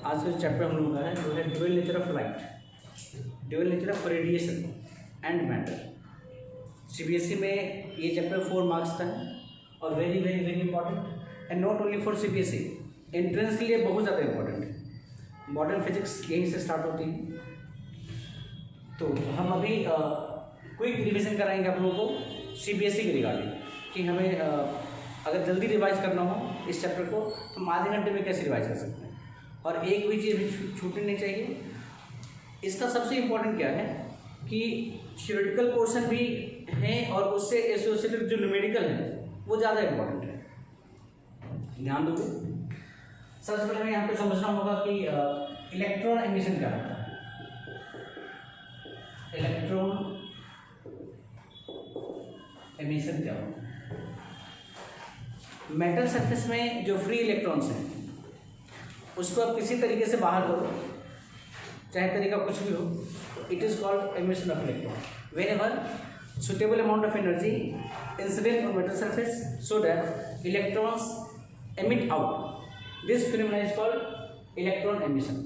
आज का जो चैप्टर हम लोगों का है वो है dual nature of light, dual nature of radiation and matter. CBSE में ये चैप्टर 4 मार्क्स का है और very very very important and not only for CBSE, entrance के लिए बहुत ज़्यादा इंपॉर्टेंट है। मॉडर्न फिजिक्स यहीं से स्टार्ट होती है। तो हम अभी क्विक रिवीजन कराएंगे आप लोगों को सीबीएसई के रिगार्डिंग कि हमें अगर जल्दी रिवाइज करना हो इस चैप्टर को तो हम आधे घंटे में कैसे रिवाइज कर सकते हैं और एक भी चीज़ भी छूटनी नहीं चाहिए। इसका सबसे इम्पोर्टेंट क्या है कि थ्योरेटिकल पोर्शन भी है और उससे एसोसिएटेड जो न्यूमेरिकल है वो ज़्यादा इम्पोर्टेंट है। ध्यान दोगे। सबसे पहले हमें यहाँ पे समझना होगा कि इलेक्ट्रॉन एमिशन क्या होता है। इलेक्ट्रॉन एमिशन क्या होता है? मेटल सरफेस में जो फ्री इलेक्ट्रॉन्स हैं उसको आप किसी तरीके से बाहर करो, चाहे तरीका कुछ भी हो, it is called emission of electron. Whenever suitable amount of energy incident on metal surface so that electrons emit out, this phenomenon is called electron emission.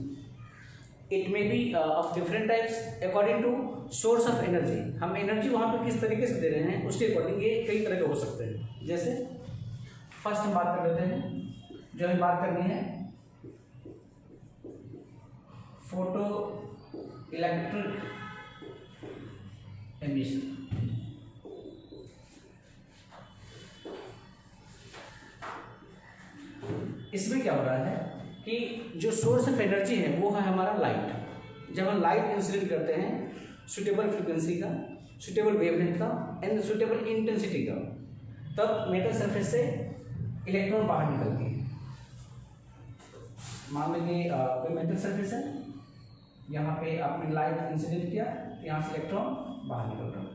It may be of different types according to source of energy. हम energy वहाँ पे किस तरीके से दे रहे हैं उसके according ये कई तरह के हो सकते हैं। जैसे फर्स्ट हम बात कर लेते हैं, जो हमें बात करनी है फोटो इलेक्ट्रिक एमिशन। इसमें क्या हो रहा है कि जो सोर्स ऑफ एनर्जी है वो है हमारा लाइट। जब हम लाइट इंसिडेंट करते हैं सुटेबल फ्रीक्वेंसी का, सुटेबल वेवलेंथ का एंड सुटेबल इंटेंसिटी का, तब मेटल सरफेस से इलेक्ट्रॉन बाहर निकलती है। मान लीजिए कोई मेटल सरफेस है, यहाँ पे आपने लाइट इंसिडेंट किया तो यहाँ से इलेक्ट्रॉन बाहर निकल रहा है।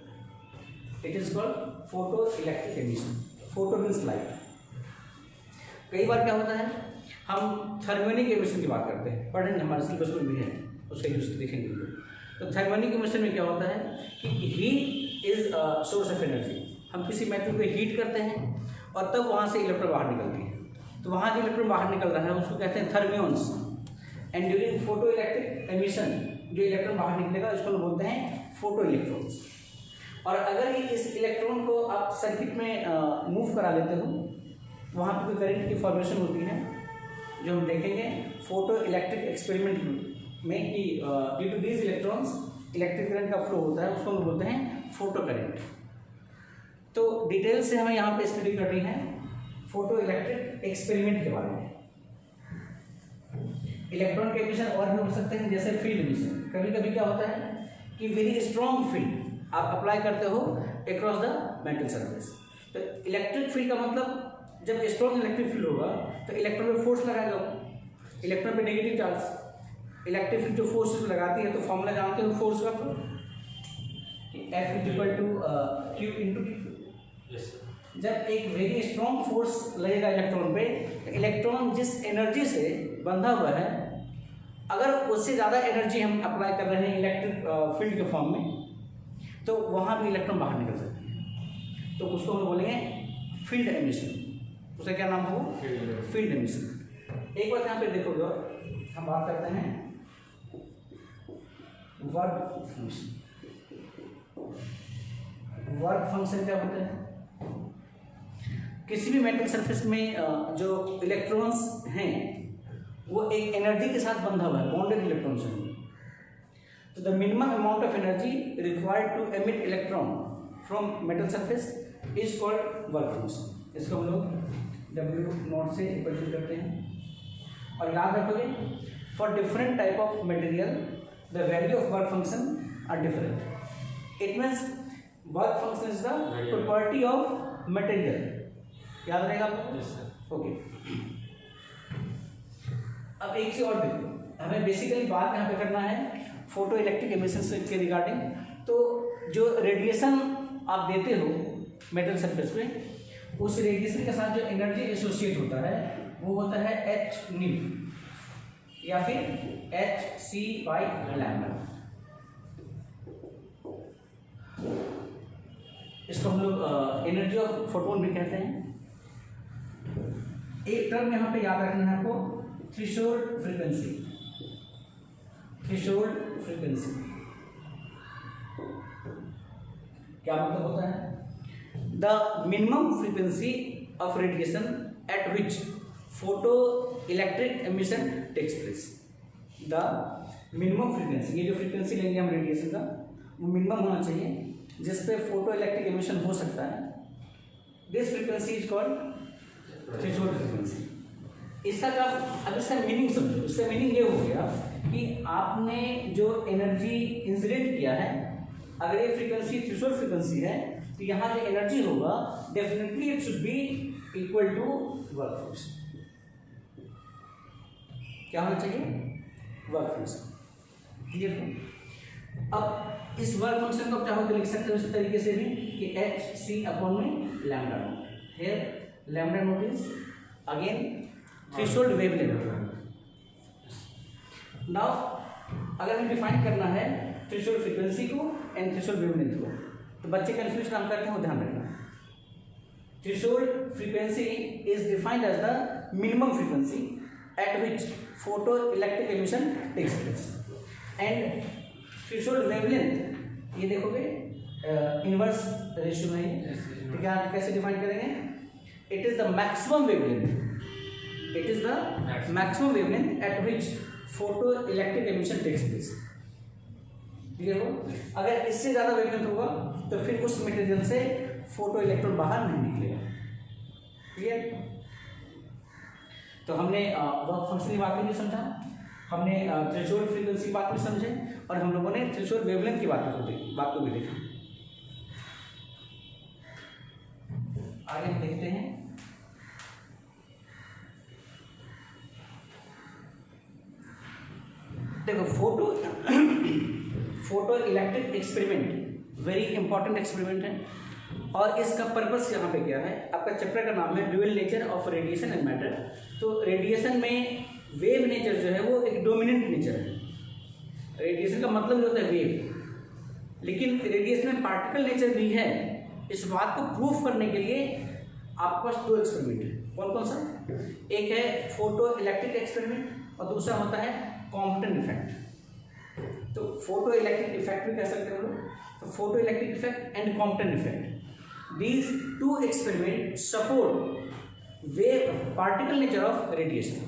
It is called photo electric emission. Photo means light. कई बार क्या होता है हम थर्मियोनिक एमिशन की बात करते हैं, पढ़ेंगे हमारे सिलेबस में भी है, उसका यूज देखेंगे। तो थर्मियोनिक एमिशन में क्या होता है कि heat is source of energy. हम किसी मेटल को हीट करते हैं और तब वहाँ से इलेक्ट्रॉन बाहर निकलती है। तो वहाँ जो इलेक्ट्रॉन बाहर निकल रहा है उसको कहते हैं thermions. And during photo electric emission जो इलेक्ट्रॉन बाहर निकलेगा उसको हम बोलते हैं फोटो इलेक्ट्रॉन्स। और अगर इस इलेक्ट्रॉन को आप सर्किट में मूव करा लेते हो, वहाँ पे कोई करंट की फॉर्मेशन होती है जो हम देखेंगे फोटो इलेक्ट्रिक एक्सपेरिमेंट में कि due to these electrons electric current का फ्लो होता है, उसको हम बोलते हैं फोटो करंट। तो डिटेल से हमें यहाँ पे स्टडी करनी है फोटो इलेक्ट्रिक एक्सपेरिमेंट के बारे में। इलेक्ट्रॉन के एमिशन और भी हो सकते हैं, जैसे फील्ड एमिशन। कभी कभी क्या होता है कि वेरी स्ट्रॉन्ग फील्ड आप अप्लाई करते हो अक्रॉस द मेटल सरफेस। तो इलेक्ट्रिक फील्ड का मतलब जब स्ट्रॉन्ग इलेक्ट्रिक फील्ड होगा तो इलेक्ट्रॉन पे फोर्स लगाएगा, इलेक्ट्रॉन पे नेगेटिव चार्ज। इलेक्ट्रिक फील्ड जो फोर्स लगाती है तो फॉर्मूला जानते हो फोर्स का, F equal to Q into Q। जब एक वेरी स्ट्रॉन्ग फोर्स लगेगा इलेक्ट्रॉन पे, तो इलेक्ट्रॉन जिस एनर्जी से बंधा हुआ है अगर उससे ज़्यादा एनर्जी हम अप्लाई कर रहे हैं इलेक्ट्रिक फील्ड के फॉर्म में, तो वहाँ भी इलेक्ट्रॉन बाहर निकल सकते हैं। तो उसको हम बोलेंगे फील्ड एमिशन। उसका क्या नाम होगा? Field emission. एक बात यहाँ पे देखोगे, हम बात करते हैं वर्क फंक्शन। वर्क फंक्शन क्या होता है? किसी भी मेटल सरफेस में जो इलेक्ट्रॉन्स हैं वो एक एनर्जी के साथ बंधा हुआ है, बॉन्डेड इलेक्ट्रॉन्स हैं। तो the minimum amount of energy required to emit electron from metal surface is called work function. इसको हम लोग W0 से रिप्रेजेंट करते हैं। और याद रखोगे for different type of material the value of work function are different. It means work function is the property of material. याद रहेगा आपको? ओके। अब एक से और देखो, हमें बेसिकली बात यहाँ पे करना है फोटो इलेक्ट्रिक एमिशन के रिगार्डिंग। तो जो रेडिएशन आप देते हो मेटल सरफेस पे, उस रेडिएशन के साथ जो एनर्जी एसोसिएट होता है वो होता है h न्यू या फिर hc/λ। इसको हम लोग एनर्जी ऑफ फोटोन भी कहते हैं। एक टर्म यहाँ पे याद रखना है आपको, थ्रेशोल्ड फ्रीक्वेंसी, थ्रेशोल्ड फ्रीक्वेंसी क्या मतलब होता है? The minimum frequency of radiation at which photo electric emission takes place. The minimum frequency, ये जो फ्रीक्वेंसी लेंगे हम रेडिएशन का वो मिनिमम होना चाहिए जिस पे फोटो इलेक्ट्रिक एमिशन हो सकता है। This frequency is called threshold frequency. इसका क्या, अब इसका मीनिंग समझो। इसका मीनिंग ये हो गया कि आपने जो एनर्जी इंसिडेंट किया है, अगर ये फ्रीक्वेंसी थ्रेशोल्ड फ्रीक्वेंसी है तो यहाँ जो एनर्जी होगा definitely it should be equal to work force. क्या होना चाहिए? Work force. क्लियर हो? अब इस वर्क फंक्शन को चाहो तो लिख सकते हो इस तरीके से भी कि एच सी अपॉन में lambda note. Here lambda note is again threshold wavelength. Now अगर हमें डिफाइन करना है थ्रेशोल्ड फ्रीक्वेंसी को एंड थ्रेशोल्ड वेवलेंथ को, तो बच्चे कंफ्यूज काम करते हैं, वो ध्यान रखना। Threshold frequency is defined as the minimum frequency at which photo electric emission takes place, and threshold wavelength ये देखोगे इनवर्स रेशियो में है। तो क्या कैसे डिफाइन करेंगे? It is the maximum wavelength, it is the maximum wavelength at which photo electric emission takes place. Clear हो? अगर इससे ज्यादा वेवलेंथ होगा तो फिर उस मटेरियल से फोटो इलेक्ट्रॉन बाहर नहीं निकलेगा। क्लियर? तो हमने वर्क फंक्शन की बात भी समझा, हमने थ्रेशोल्ड फ्रीक्वेंसी की बात भी समझे, और हम लोगों ने थ्रेशोल्ड वेवलेंथ की बात को भी देखा। आगे हम देखते हैं देखो photo electric experiment very important experiment है, और इसका पर्पस यहाँ पे क्या है? आपका चैप्टर का नाम है dual nature of radiation and matter. तो रेडिएशन में वेव नेचर जो है वो एक डोमिनेंट नेचर है। रेडिएशन का मतलब जो होता है वेव, लेकिन रेडिएशन में पार्टिकल नेचर भी है। इस बात को प्रूफ करने के लिए आपके पास दो एक्सपेरिमेंट है। कौन कौन सा? एक है फोटो इलेक्ट्रिक एक्सपेरिमेंट और दूसरा होता है कॉम्पटन इफेक्ट। तो फोटो इलेक्ट्रिक इफेक्ट भी कह सकते हो, तो photo electric effect and Compton effect, these two experiments support wave particle nature of radiation।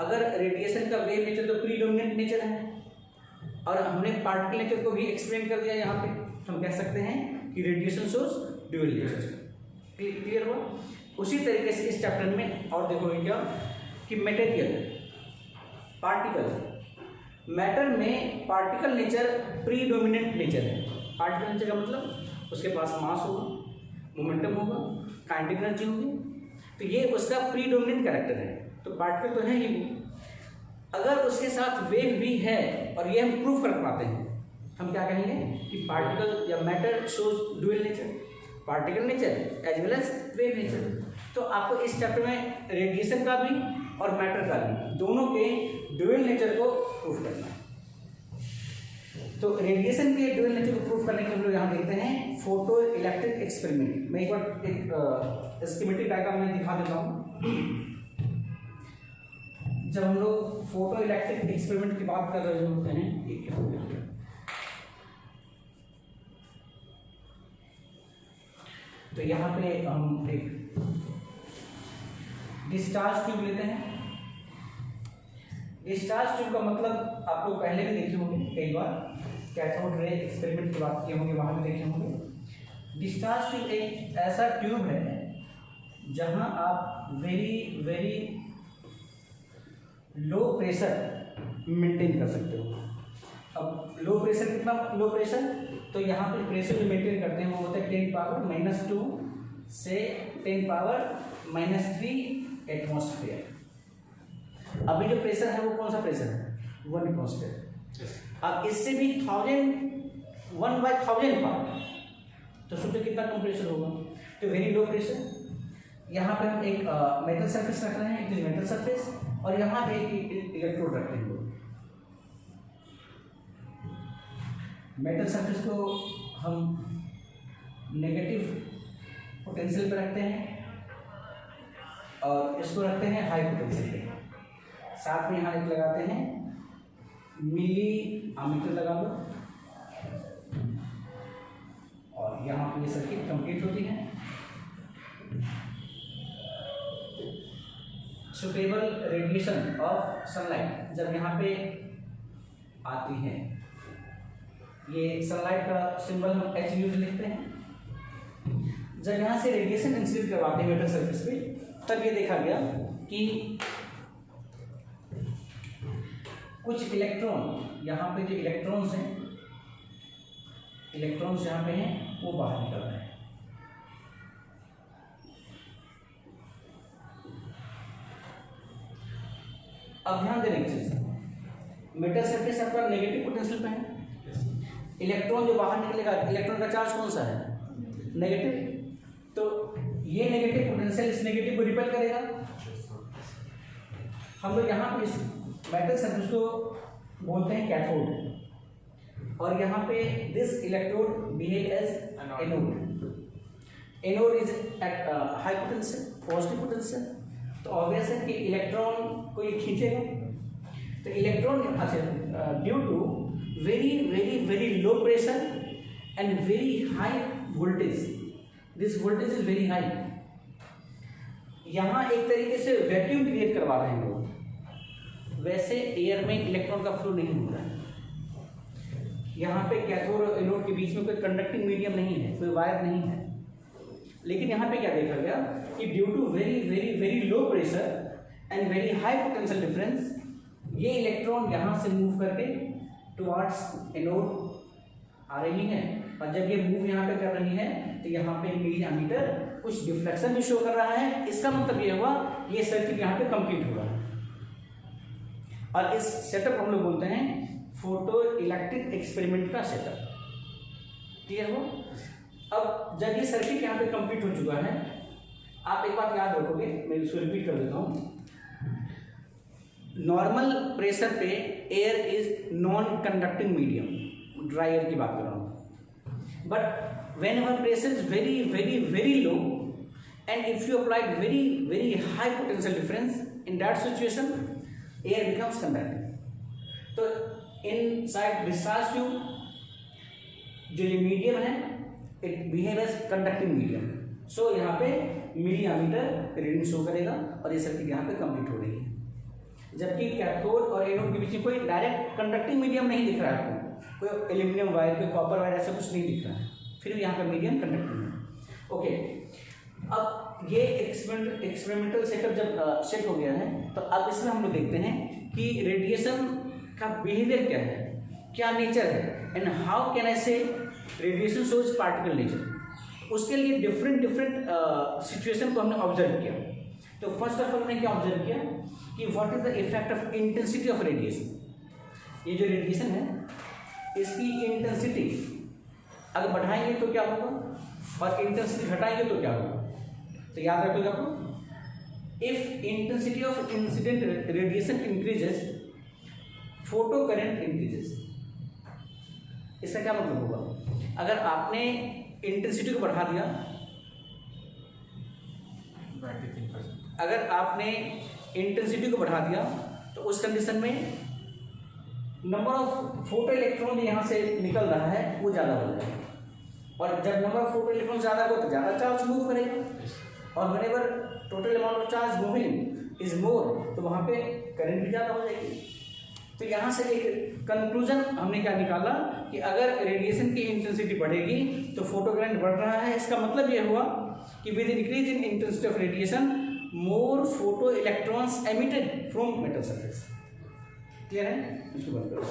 अगर रेडिएशन का वेव नेचर तो प्रीडोमिनेंट नेचर है, और हमने पार्टिकल नेचर को भी एक्सप्लेन कर दिया यहाँ पे, हम कह सकते हैं कि radiation source dual nature. Clear हुआ? उसी तरीके से इस चैप्टर में और देखोगे क्या कि मटेरियल पार्टिकल मैटर में पार्टिकल नेचर प्रीडोमिनेंट नेचर है। पार्टिकल नेचर का मतलब उसके पास मास होगा, मोमेंटम होगा, काइनेटिक एनर्जी होगी, तो ये उसका प्रीडोमिनेंट कैरेक्टर है। तो पार्टिकल तो है ही, अगर उसके साथ वेव भी है और ये हम प्रूव कर पाते हैं, हम क्या कहेंगे कि पार्टिकल या matter shows dual nature, particle nature as well as wave nature. तो आपको इस चैप्टर में रेडिएशन का भी और मैटर का भी दोनों के ड्यूअल नेचर को प्रूफ करना है। तो रेडिएशन के ड्यूअल नेचर को प्रूफ करने के लिए हम लोग यहाँ देखते हैं फोटो इलेक्ट्रिक एक्सपेरिमेंट। मैं एक बार एक स्कीमेटिक डायग्राम में दिखा देता हूँ। जब हम लोग फोटो इलेक्ट्रिक एक्सपेरिमेंट की बात कर रहे होते हैं, ये क्या हो गया, तो यहाँ पे हम एक डिस्चार्ज ट्यूब लेते हैं। डिस्चार्ज ट्यूब का मतलब आप लोग पहले भी देखे होंगे कई बार, कैथोड रे एक्सपेरिमेंट की बात किए होंगे, वहाँ भी देखे होंगे। डिस्चार्ज ट्यूब एक ऐसा ट्यूब है जहाँ आप वेरी लो प्रेशर मेंटेन कर सकते हो। अब लो प्रेशर कितना लो प्रेशर, तो यहाँ पे प्रेशर जो मेंटेन करते हैं वो होता है 10⁻⁻² से 10⁻⁻³ एटमॉस्फेयर। अभी जो प्रेशर है वो कौन सा प्रेशर है? 1 एटमॉस्फेयर। अब इससे भी 1/1000 पार्ट, तो सोचो कितना कम प्रेशर होगा। तो वेरी लो प्रेशर। यहाँ पे हम एक मेटल सरफेस रख रहे हैं, इट इज मेटल सरफेस, और यहाँ पे एक इलेक्ट्रोड रखते हैं। मेटल सरफेस को हम नेगेटिव पोटेंशियल पे रखते हैं और इसको रखते हैं हाई पोटेंशियल पे। साथ में यहाँ एक लगाते हैं मिली एमीटर लगा लो, और यहाँ पे ये सर्किट कंप्लीट होती है। सुटेबल रेडिएशन ऑफ सनलाइट जब यहाँ पे आती है, ये सनलाइट का सिंबल हम एच यूज लिखते हैं। जब यहाँ से रेडिएशन इंसिडेंट करवाते हैं मेटल सरफेस पे, तब ये देखा गया कि कुछ इलेक्ट्रॉन, यहाँ पे जो इलेक्ट्रॉन्स हैं, इलेक्ट्रॉन्स यहाँ पे हैं वो बाहर निकल रहे हैं। अब ध्यान देने की चीज, मेटल सरफेस आपका नेगेटिव पोटेंशियल पे है, इलेक्ट्रॉन जो बाहर निकलेगा, इलेक्ट्रॉन का चार्ज कौन सा है? नेगेटिव। तो ये नेगेटिव पोटेंशियल इस नेगेटिव को रिपेल करेगा। हम लोग यहाँ पे इस मेटल सरफेस को बोलते हैं कैथोड, और यहाँ पे this electrode behave as anode. Anode is at high potential, positive potential, तो ऑब्वियस है कि इलेक्ट्रॉन को ये खींचेगा। तो electron due to very very very low pressure and very high voltage, this voltage is very high, यहाँ एक तरीके से वैक्यूम क्रिएट करवा रहे हैं लोग। वैसे एयर में इलेक्ट्रॉन का फ्लो नहीं हो रहा है, यहाँ पे कैथोड और एनोड के बीच में कोई कंडक्टिंग मीडियम नहीं है, कोई वायर नहीं है। लेकिन यहाँ पे क्या देखा गया कि due to very very very low pressure and very high potential difference, ये इलेक्ट्रॉन यहाँ से मूव करके टुवर्ड्स एनोड आ रही है, और जब ये मूव यहाँ पे कर रही है तो यहाँ पे मिली एमीटर कुछ डिफ्लेक्शन भी शो कर रहा है। इसका मतलब ये हुआ ये सर्किट यहाँ पे कंप्लीट हो रहा है, और इस सेटअप हम लोग बोलते हैं फोटो इलेक्ट्रिक एक्सपेरिमेंट का सेटअप। क्लियर हो? अब जब ये सर्किट यहाँ पे कंप्लीट हो चुका है, आप एक बात याद रखोगे, मैं इसको रिपीट कर देता हूँ। नॉर्मल प्रेशर पे air is non conducting medium, dry air की बात कर रहा हूँ। But whenever pressure is very very very low and if you apply very very high potential difference, in that situation air becomes conducting. तो inside discharge tube जो ये medium है, it behave as conducting medium. So यहाँ पे मिली ammeter reading show करेगा, और ये circuit यहाँ पे कंप्लीट हो रही है। जबकि कैथोड और एनोड के बीच में कोई डायरेक्ट कंडक्टिंग मीडियम नहीं दिख रहा है आपको, कोई एल्यूमिनियम वायर, कोई कॉपर वायर, ऐसा कुछ नहीं दिख रहा है, फिर भी यहाँ का मीडियम कंडक्टिंग है। ओके, अब ये एक्सपेरिमेंटल सेटअप जब सेट हो गया है, तो अब इसमें हम लोग देखते हैं कि रेडिएशन का बिहेवियर क्या है, क्या नेचर है, एंड हाउ कैन आई से रेडिएशन शोज पार्टिकल नेचर। उसके लिए डिफरेंट सिचुएशन को हमने ऑब्जर्व किया। तो फर्स्ट ऑफ ऑल हमने क्या ऑब्जर्व किया कि what is the effect of intensity of radiation. ये जो रेडिएशन है, इसकी इंटेंसिटी अगर बढ़ाएंगे तो क्या होगा, और इंटेंसिटी घटाएंगे तो क्या होगा। तो याद रखोगे आपको, if intensity of incident radiation increases, photo current increases. इसका क्या मतलब होगा, अगर आपने इंटेंसिटी को बढ़ा दिया, अगर आपने इंटेंसिटी को बढ़ा दिया, तो उस कंडीशन में नंबर ऑफ फोटो इलेक्ट्रॉन यहाँ से निकल रहा है वो ज़्यादा हो जाएगा, और जब नंबर ऑफ फोटो इलेक्ट्रॉन ज़्यादा हो तो ज़्यादा चार्ज मूव करेगा, और whenever total amount of charge moving is more, तो वहाँ पे करंट भी ज़्यादा हो जाएगी। तो यहाँ से एक कंक्लूजन हमने क्या निकाला कि अगर रेडिएशन की इंटेंसिटी बढ़ेगी तो फोटो करंट बढ़ रहा है। इसका मतलब ये हुआ कि with increase in intensity of radiation more photo electrons emitted from metal surface. Clear है? इसको बंद करो।